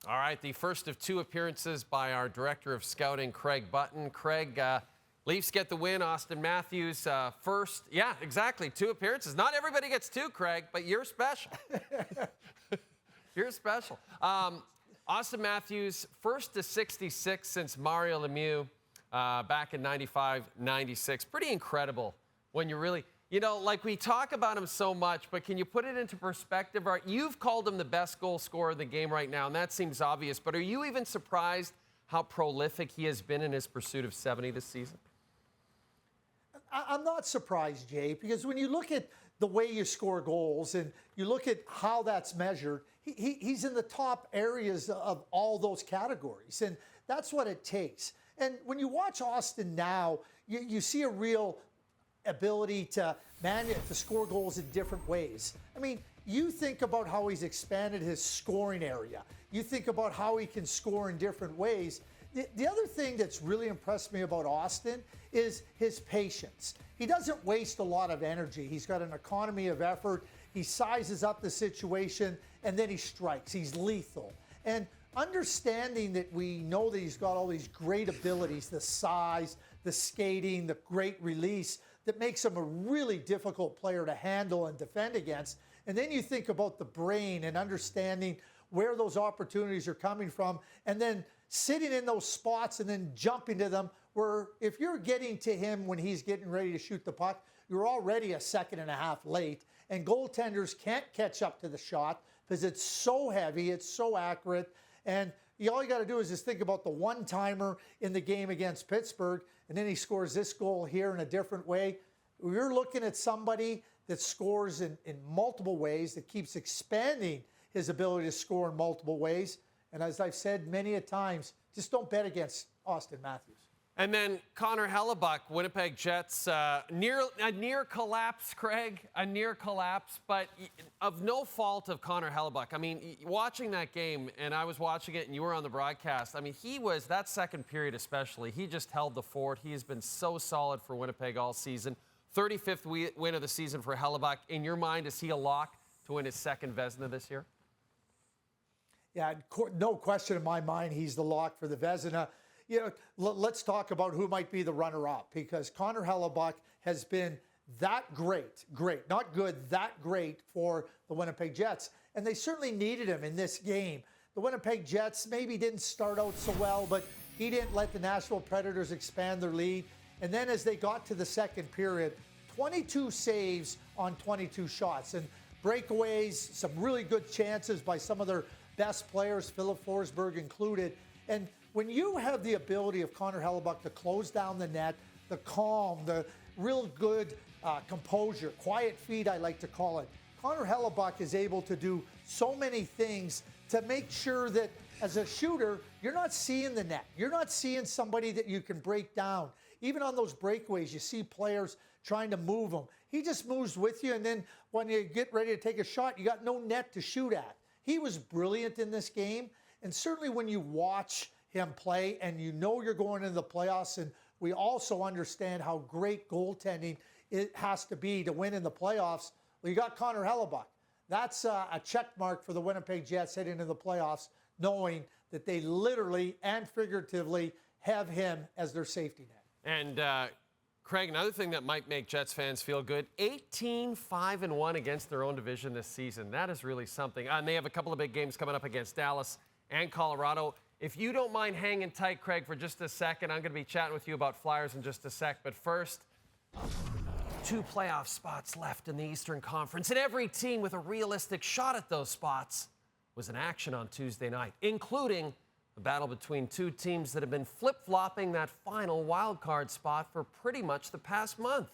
All right, the first of two appearances by our Director of Scouting, Craig Button. Craig, Leafs get the win. Auston Matthews first. Yeah, exactly. Two appearances. Not everybody gets two, Craig, but you're special. You're special. Auston Matthews, first to 66 since Mario Lemieux back in 95-96. Pretty incredible when you really... You know, like we talk about him so much, but can you put it into perspective? You've called him the best goal scorer of the game right now, and that seems obvious. But are you even surprised how prolific he has been in his pursuit of 70 this season? I'm not surprised, Jay, because when you look at the way you score goals and you look at how that's measured, he's in the top areas of all those categories, and that's what it takes. And when you watch Auston now, you see a real ability to score goals in different ways. I mean, you think about how he's expanded his scoring area. You think about how he can score in different ways. The other thing that's really impressed me about Auston is his patience. He doesn't waste a lot of energy. He's got an economy of effort. He sizes up the situation, and then he strikes. He's lethal. And understanding that we know that he's got all these great abilities, the size, the skating, the great release, that makes him a really difficult player to handle and defend against. And then you think about the brain and understanding where those opportunities are coming from, and then sitting in those spots and then jumping to them, where if you're getting to him when he's getting ready to shoot the puck, you're already a second and a half late, and goaltenders can't catch up to the shot because it's so heavy, it's so accurate, and all you got to do is just think about the one-timer in the game against Pittsburgh, and then he scores this goal here in a different way. You're looking at somebody that scores in multiple ways, that keeps expanding his ability to score in multiple ways. And as I've said many a times, just don't bet against Auston Matthews. And then Connor Hellebuyck, Winnipeg Jets, a near collapse, Craig, a near collapse, but of no fault of Connor Hellebuyck. I mean, watching that game, and I was watching it, and you were on the broadcast. I mean, he was, that second period especially, he just held the fort. He has been so solid for Winnipeg all season. 35th win of the season for Hellebuyck. In your mind, is he a lock to win his second Vezina this year? Yeah, no question in my mind, he's the lock for the Vezina. You know, let's talk about who might be the runner-up, because Connor Hellebuyck has been that great, not good, that great for the Winnipeg Jets. And they certainly needed him in this game. The Winnipeg Jets maybe didn't start out so well, but he didn't let the Nashville Predators expand their lead. And then as they got to the second period, 22 saves on 22 shots. And breakaways, some really good chances by some of their best players, Philip Forsberg included. And when you have the ability of Connor Hellebuyck to close down the net, the calm, the real good composure, quiet feet I like to call it, Connor Hellebuyck is able to do so many things to make sure that as a shooter, you're not seeing the net. You're not seeing somebody that you can break down. Even on those breakaways, you see players trying to move them. He just moves with you, and then when you get ready to take a shot, you got no net to shoot at. He was brilliant in this game, and certainly when you watch him play and you know you're going into the playoffs, and we also understand how great goaltending it has to be to win in the playoffs, well, you got Connor Hellebuyck. That's a check mark for the Winnipeg Jets heading into the playoffs, knowing that they literally and figuratively have him as their safety net. And Craig, another thing that might make Jets fans feel good, 18-5-1 against their own division this season. That is really something. And they have a couple of big games coming up against Dallas and Colorado. If you don't mind hanging tight, Craig, for just a second, I'm going to be chatting with you about Flyers in just a sec. But first, 2 playoff spots left in the Eastern Conference, and every team with a realistic shot at those spots was in action on Tuesday night, including a battle between 2 teams that have been flip-flopping that final wild card spot for pretty much the past month.